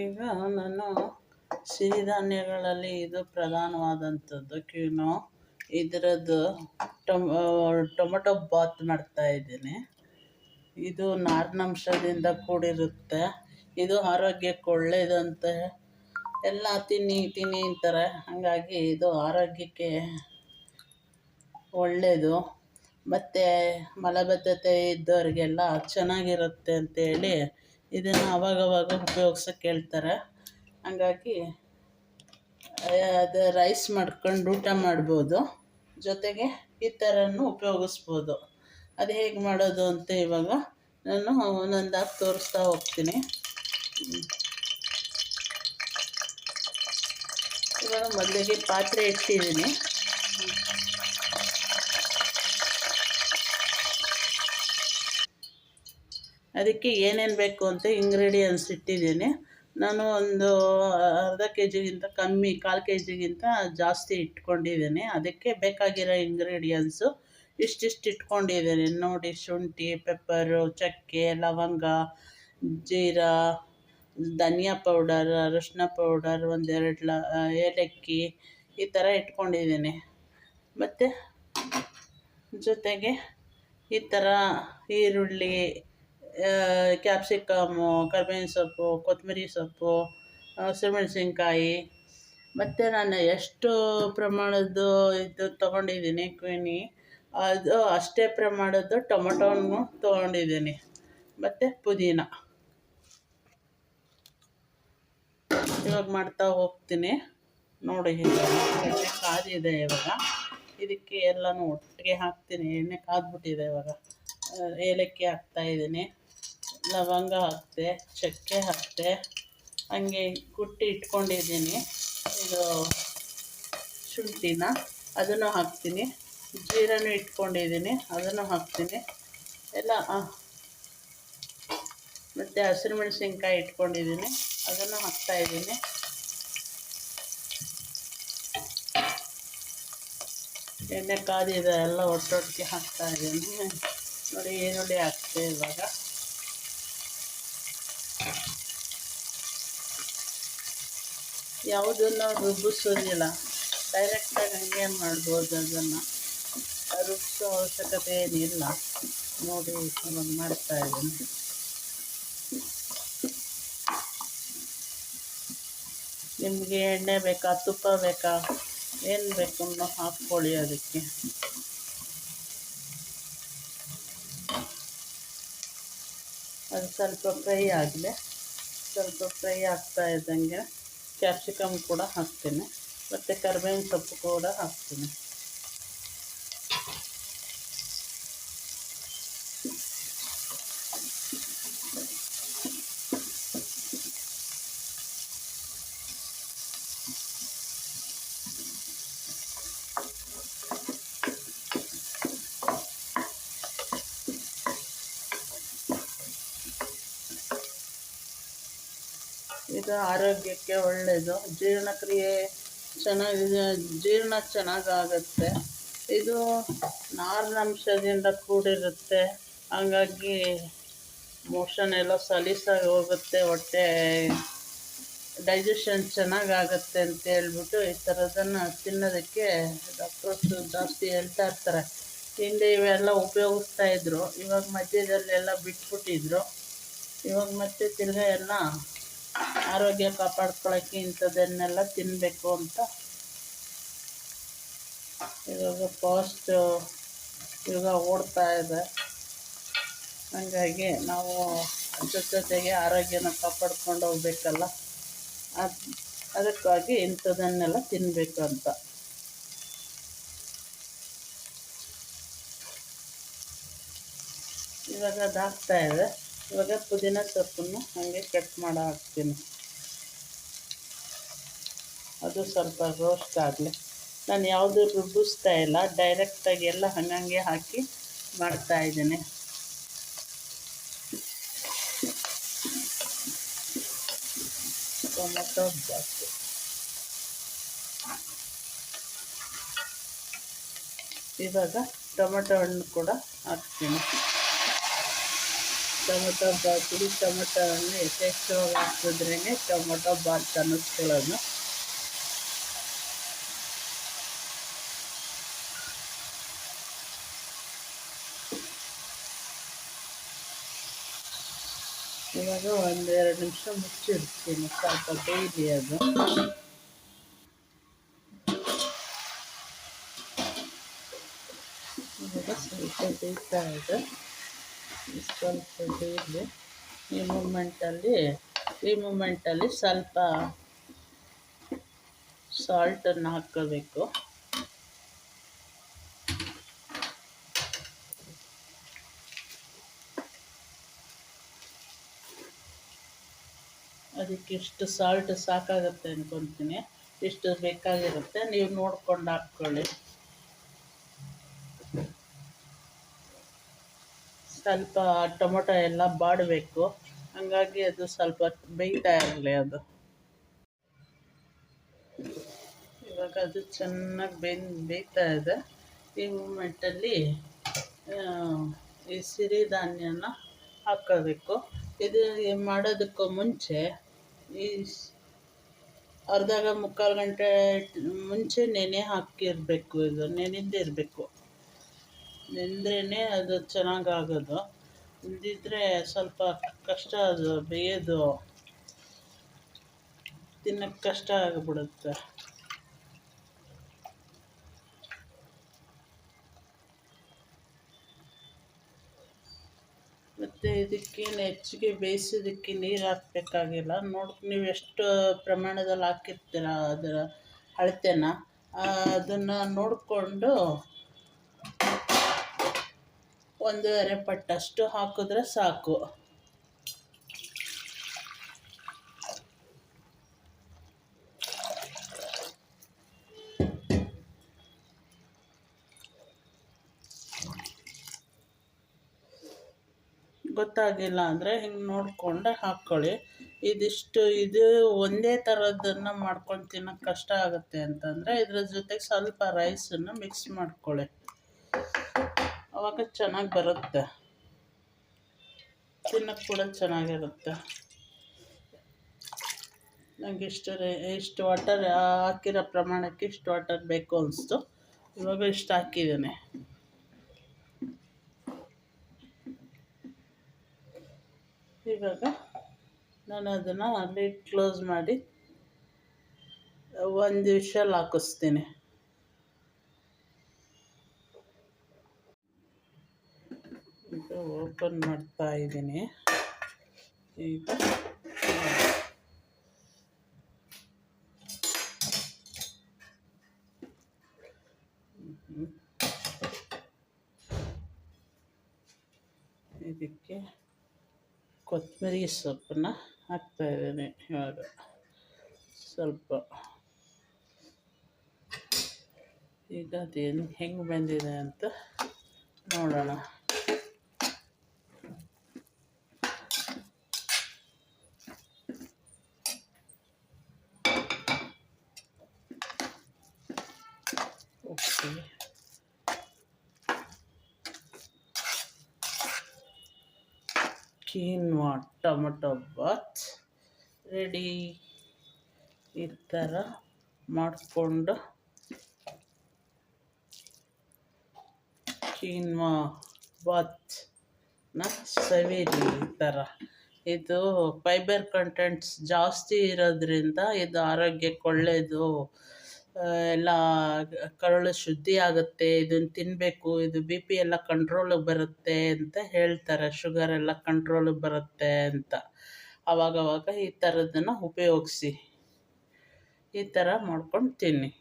ಈಗ ನಾನು ಸಿರಿಧಾನ್ಯಗಳಲ್ಲಿ ಇದು ಪ್ರಧಾನವಾದಂಥದ್ದು ಕ್ವಿನೋ. ಇದರದ್ದು ಟೊಮೊಟೊ ಬಾತ್ ಮಾಡ್ತಾಯಿದ್ದೀನಿ. ಇದು ನಾರಿನಂಶದಿಂದ ಕೂಡಿರುತ್ತೆ. ಇದು ಆರೋಗ್ಯಕ್ಕೆ ಒಳ್ಳೆಯದಂತೆ ಎಲ್ಲ ತಿನ್ನಿ ಅಂತಾರೆ. ಹಾಗಾಗಿ ಇದು ಆರೋಗ್ಯಕ್ಕೆ ಒಳ್ಳೆಯದು. ಮತ್ತು ಮಲಬದ್ಧತೆ ಇದ್ದವರಿಗೆಲ್ಲ ಚೆನ್ನಾಗಿರುತ್ತೆ ಅಂತೇಳಿ ಇದನ್ನು ಅವಾಗವಾಗ ಉಪಯೋಗ್ಸೋಕ್ಕೆ ಹೇಳ್ತಾರೆ. ಹಾಗಾಗಿ ಅದು ರೈಸ್ ಮಾಡ್ಕೊಂಡು ಊಟ ಮಾಡ್ಬೋದು, ಜೊತೆಗೆ ಈ ಥರನೂ ಉಪಯೋಗಿಸ್ಬೋದು. ಅದು ಹೇಗೆ ಮಾಡೋದು ಅಂತ ಇವಾಗ ನಾನು ಒಂದೊಂದಾಗಿ ತೋರಿಸ್ತಾ ಹೋಗ್ತೀನಿ. ಇವಾಗ ಮೊದಲಿಗೆ ಪಾತ್ರೆ ಇಟ್ಟಿದ್ದೀನಿ. ಅದಕ್ಕೆ ಏನೇನು ಬೇಕು ಅಂತ ಇಂಗ್ರೀಡಿಯೆಂಟ್ಸ್ ಇಟ್ಟಿದ್ದೀನಿ. ನಾನು ಒಂದು ಅರ್ಧ ಕೆ ಜಿಗಿಂತ ಕಮ್ಮಿ, 1/4 ಕೆ ಜಿಗಿಂತ ಜಾಸ್ತಿ ಇಟ್ಕೊಂಡಿದ್ದೀನಿ. ಅದಕ್ಕೆ ಬೇಕಾಗಿರೋ ಇಂಗ್ರೀಡಿಯೆಂಟ್ಸು ಇಷ್ಟಿಷ್ಟು ಇಟ್ಕೊಂಡಿದ್ದೀನಿ ನೋಡಿ. ಶುಂಠಿ, ಪೆಪ್ಪರು, ಚಕ್ಕೆ, ಲವಂಗ, ಜೀರಾ, ಧನಿಯಾ ಪೌಡರ್, ಅರಶಿನ ಪೌಡರ್, ಒಂದೆರಡು ಏಲಕ್ಕಿ, ಈ ಥರ ಇಟ್ಕೊಂಡಿದ್ದೀನಿ. ಮತ್ತು ಜೊತೆಗೆ ಈ ಥರ ಈರುಳ್ಳಿ, ಕ್ಯಾಪ್ಸಿಕಮ್ಮು, ಕರಿಬೇವಿನ ಸೊಪ್ಪು, ಕೊತ್ತಂಬರಿ ಸೊಪ್ಪು, ಹಸಿಮೆಣಸಿನ್ಕಾಯಿ, ಮತ್ತು ನಾನು ಎಷ್ಟು ಪ್ರಮಾಣದ್ದು ಇದು ತೊಗೊಂಡಿದ್ದೀನಿ ಕ್ವಿನಿ, ಅದು ಅಷ್ಟೇ ಪ್ರಮಾಣದ್ದು ಟೊಮೊಟೊನೂ ತೊಗೊಂಡಿದ್ದೀನಿ. ಮತ್ತು ಪುದೀನ. ಇವಾಗ ಮಾಡ್ತಾ ಹೋಗ್ತೀನಿ ನೋಡಿ. ಎಣ್ಣೆ ಕಾದಿದೆ ಇವಾಗ. ಇದಕ್ಕೆ ಎಲ್ಲನೂ ಒಟ್ಟಿಗೆ ಹಾಕ್ತೀನಿ. ಎಣ್ಣೆ ಕಾದ್ಬಿಟ್ಟಿದೆ ಇವಾಗ. ಏಲಕ್ಕಿ ಹಾಕ್ತಾಯಿದ್ದೀನಿ, ಲವಂಗ ಹಾಕಿದೆ, ಚಕ್ಕೆ ಹಾಕಿದೆ, ಹಂಗೆ ಕುಟ್ಟಿ ಇಟ್ಕೊಂಡಿದ್ದೀನಿ ಇದು ಶುಂಠಿನ, ಅದನ್ನು ಹಾಕ್ತೀನಿ. ಜೀರನೂ ಇಟ್ಕೊಂಡಿದ್ದೀನಿ, ಅದನ್ನು ಹಾಕ್ತೀನಿ ಎಲ್ಲ. ಮತ್ತು ಹಸಿರು ಮೆಣಸಿನ್ಕಾಯಿ ಇಟ್ಕೊಂಡಿದ್ದೀನಿ, ಅದನ್ನು ಹಾಕ್ತಾಯಿದ್ದೀನಿ. ಎಣ್ಣೆ ಕಾದಿದೆ, ಎಲ್ಲ ಒಟ್ಟೊಟ್ಟಿಗೆ ಹಾಕ್ತಾಯಿದ್ದೀನಿ ನೋಡಿ. ಈರುಳ್ಳಿ ಹಾಕ್ತೆ ಇವಾಗ. ಯಾವುದನ್ನು ರುಬ್ಬಿಸೋದಿಲ್ಲ, ಡೈರೆಕ್ಟಾಗಿ ಹಂಗೆ ಮಾಡ್ಬೋದು. ಅದನ್ನು ರುಬ್ಬಿಸೋ ಅವಶ್ಯಕತೆ ಏನಿಲ್ಲ ನೋಡಿ. ಇವಾಗ ಮಾಡ್ತಾಯಿದ್ದೀನಿ. ನಿಮಗೆ ಎಣ್ಣೆ ಬೇಕಾ, ತುಪ್ಪ ಬೇಕಾ, ಏನು ಬೇಕು ಹಾಕ್ಕೊಳ್ಳಿ ಅದಕ್ಕೆ. ಅದು ಸ್ವಲ್ಪ ಫ್ರೈ ಆಗಲಿ. ಸ್ವಲ್ಪ ಫ್ರೈ ಆಗ್ತಾ ಇದ್ದಂಗೆ ಕ್ಯಾಪ್ಸಿಕಮ್ ಕೂಡ ಹಾಕ್ತೀನಿ, ಮತ್ತು ಕರಿಬೇವಿನ ಸೊಪ್ಪು ಕೂಡ ಹಾಕ್ತೀನಿ. ಇದು ಆರೋಗ್ಯಕ್ಕೆ ಒಳ್ಳೆಯದು. ಜೀರ್ಣಕ್ರಿಯೆ ಜೀರ್ಣ ಚೆನ್ನಾಗಾಗುತ್ತೆ. ಇದು ನಾರಿನಂಶದಿಂದ ಕೂಡಿರುತ್ತೆ. ಹಾಗಾಗಿ ಮೋಷನ್ ಎಲ್ಲ ಸಲೀಸಾಗಿ ಹೋಗುತ್ತೆ, ಹೊಟ್ಟೆ ಡೈಜೆಷನ್ ಚೆನ್ನಾಗಾಗತ್ತೆ ಅಂತ ಹೇಳ್ಬಿಟ್ಟು ಈ ಥರದನ್ನು ತಿನ್ನೋದಕ್ಕೆ ಡಾಕ್ಟರ್ಸು ಜಾಸ್ತಿ ಹೇಳ್ತಾ ಇರ್ತಾರೆ. ಹಿಂದೆ ಇವೆಲ್ಲ ಉಪಯೋಗಿಸ್ತಾಯಿದ್ರು, ಇವಾಗ ಮಧ್ಯದಲ್ಲೆಲ್ಲ ಬಿಟ್ಬಿಟ್ಟಿದ್ರು. ಇವಾಗ ಮತ್ತೆ ತಿರ್ಗಾ ಎಲ್ಲ ಆರೋಗ್ಯ ಕಾಪಾಡ್ಕೊಳ್ಳೋಕ್ಕೆ ಇಂಥದ್ದನ್ನೆಲ್ಲ ತಿನ್ನಬೇಕು ಅಂತ. ಇವಾಗ ಫಾಸ್ಟ್ ಯುಗ ಓಡ್ತಾ ಇದೆ. ಹಾಗಾಗಿ ನಾವು ಜೊತೆಗೆ ಆರೋಗ್ಯನ ಕಾಪಾಡ್ಕೊಂಡು ಹೋಗ್ಬೇಕಲ್ಲ, ಅದಕ್ಕಾಗಿ ಇಂಥದ್ದನ್ನೆಲ್ಲ ತಿನ್ನಬೇಕು ಅಂತ. ಇವಾಗ ಅದು ಹಾಕ್ತಾಯಿದೆ. ಇವಾಗ ಪುದೀನ ಸೊಪ್ಪನ್ನು ಹಾಗೆ ಕಟ್ ಮಾಡಿ ಹಾಕ್ತೀನಿ. ಅದು ಸ್ವಲ್ಪ ರೋಸ್ಟ್ ಆಗಲಿ. ನಾನು ಯಾವುದೂ ರುಬ್ಬಿಸ್ತಾ ಇಲ್ಲ, ಡೈರೆಕ್ಟಾಗಿ ಎಲ್ಲ ಹಾಗೆ ಹಾಕಿ ಮಾಡ್ತಾಯಿದ್ದೀನಿ. ಟೊಮೊಟೊ ಬಾತು. ಇವಾಗ ಟೊಮೊಟೊ ಹಣ್ಣು ಕೂಡ ಹಾಕ್ತೀನಿ. ಟೊಮೊಟೊ ಬಾತ್ಗೆ ಟೊಮೊಟೊವನ್ನು ಯಥೇಚ್ಛವಾಗಿ ಹಾಕಿದ್ರೇ ಟೊಮೊಟೊ ಬಾತ್ ಅನ್ನಿಸ್ಕೊಳ್ಳೋದು. ಇವಾಗ 1-2 ನಿಮಿಷ ಮುಚ್ಚಿಡ್ತೀನಿ, ಸ್ವಲ್ಪ ಬೇಯಲಿ ಅದು. ಇವಾಗ ಸ್ವಲ್ಪ ಬೇಯ್ತಾ ಇದೆ, ಸ್ವಲ್ಪ ಬೇಯಲಿ. ಈ ಮೂಮೆಂಟಲ್ಲಿ ಸ್ವಲ್ಪ ಸಾಲ್ಟನ್ನು ಹಾಕ್ಕೋಬೇಕು. ಅದಕ್ಕೆ ಇಷ್ಟು ಸಾಲ್ಟ್ ಸಾಕಾಗುತ್ತೆ ಅಂದ್ಕೊತೀನಿ, ಇಷ್ಟು ಬೇಕಾಗಿರುತ್ತೆ, ನೀವು ನೋಡ್ಕೊಂಡು ಹಾಕ್ಕೊಳ್ಳಿ. ಸ್ವಲ್ಪ ಟೊಮೊಟೊ ಎಲ್ಲ ಬಾಡಬೇಕು, ಹಾಗಾಗಿ ಅದು ಸ್ವಲ್ಪ ಬೇಯ್ತಾ ಇರಲಿ ಅದು. ಇವಾಗ ಅದು ಚೆನ್ನಾಗಿ ಬೇಯ್ತಾ ಇದೆ. ಈ ಮೂಮೆಂಟಲ್ಲಿ ಈ ಸಿರಿಧಾನ್ಯನ ಹಾಕ್ಕೋಬೇಕು. ಇದು ಮಾಡೋದಕ್ಕೂ ಮುಂಚೆ ಈ ಮುಕ್ಕಾಲು ಗಂಟೆ ಮುಂಚೆ ನೆನೆ ಹಾಕಿರಬೇಕು. ಇದು ನೆನೆದಿರಬೇಕು, ನೆಂದ್ರೇ ಅದು ಚೆನ್ನಾಗಾಗೋದು. ಇಲ್ದಿದ್ರೆ ಸ್ವಲ್ಪ ಕಷ್ಟ, ಅದು ಬೇಯೋದು ತಿನ್ನೋಕ್ಕೆ ಕಷ್ಟ ಆಗಿಬಿಡುತ್ತೆ. ಮತ್ತು ಇದಕ್ಕೇನು ಹೆಚ್ಚಿಗೆ ಬೇಯಿಸೋದಕ್ಕೆ ನೀರು ಹಾಕಬೇಕಾಗಿಲ್ಲ. ನೀವು ಎಷ್ಟು ಪ್ರಮಾಣದಲ್ಲಿ ಹಾಕಿರ್ತೀರ ಅದರ ಅಳತೆನ ಅದನ್ನು ನೋಡಿಕೊಂಡು 1.5 ಪಟ್ಟಷ್ಟು ಹಾಕಿದ್ರೆ ಸಾಕು. ಗೊತ್ತಾಗಿಲ್ಲ ಅಂದರೆ ಹಿಂಗೆ ನೋಡಿಕೊಂಡು ಹಾಕ್ಕೊಳ್ಳಿ. ಇದು ಒಂದೇ ಥರದ್ದನ್ನು ಮಾಡ್ಕೊಂಡು ತಿನ್ನೋಕ್ಕೆ ಕಷ್ಟ ಆಗುತ್ತೆ ಅಂತಂದರೆ ಇದ್ರ ಜೊತೆಗೆ ಸ್ವಲ್ಪ ರೈಸನ್ನು ಮಿಕ್ಸ್ ಮಾಡ್ಕೊಳ್ಳಿ, ಆವಾಗ ಚೆನ್ನಾಗಿ ಬರುತ್ತೆ, ತಿನ್ನೋಕ್ಕೆ ಕೂಡ ಚೆನ್ನಾಗಿರುತ್ತೆ. ನನಗೆ ಇಷ್ಟು ವಾಟರ್ ಹಾಕಿರೋ ಪ್ರಮಾಣಕ್ಕೆ ಇಷ್ಟು ವಾಟರ್ ಬೇಕು ಅನಿಸ್ತು, ಇವಾಗ ಇಷ್ಟು ಹಾಕಿದ್ದೀನಿ. ಇವಾಗ ನಾನು ಅದನ್ನು ಲಿಡ್ ಕ್ಲೋಸ್ ಮಾಡಿ 1 ವಿಷಲ್ ಹಾಕಿಸ್ತೀನಿ. ಈಗ ಓಪನ್ ಮಾಡ್ತಾ ಇದ್ದೀನಿ. ಈಗ ಇದಕ್ಕೆ ಕೊತ್ತಂಬರಿ ಸೊಪ್ಪನ್ನ ಹಾಕ್ತಾಯಿದ್ದೀನಿ. ಇವಾಗ ಸ್ವಲ್ಪ ಈಗ ಅದೇನು ಹೆಂಗೆ ಬಂದಿದೆ ಅಂತ ನೋಡೋಣ. Okay, quinoa tomato bath ready. ಈ ಥರ ಮಾಡಿಕೊಂಡು ಕೀನ್ವಾ ಬಾತ್ನ ಸವಿರಿ. ಈ ಥರ ಇದು ಫೈಬರ್ ಕಂಟೆಂಟ್ಸ್ ಜಾಸ್ತಿ ಇರೋದ್ರಿಂದ ಇದು ಆರೋಗ್ಯಕ್ಕೆ ಒಳ್ಳೆಯದು. ಎಲ್ಲ ಕರಳು ಶುದ್ಧಿ ಆಗುತ್ತೆ, ಇದನ್ನು ತಿನ್ನಬೇಕು. ಇದು BP ಎಲ್ಲ ಕಂಟ್ರೋಲಿಗೆ ಬರುತ್ತೆ ಅಂತ ಹೇಳ್ತಾರೆ, ಶುಗರ್ ಎಲ್ಲ ಕಂಟ್ರೋಲಿಗೆ ಬರುತ್ತೆ ಅಂತ. ಆವಾಗವಾಗ ಈ ಥರದ್ದನ್ನು ಉಪಯೋಗಿಸಿ, ಈ ಥರ ಮಾಡ್ಕೊಂಡು ತಿನ್ನಿ.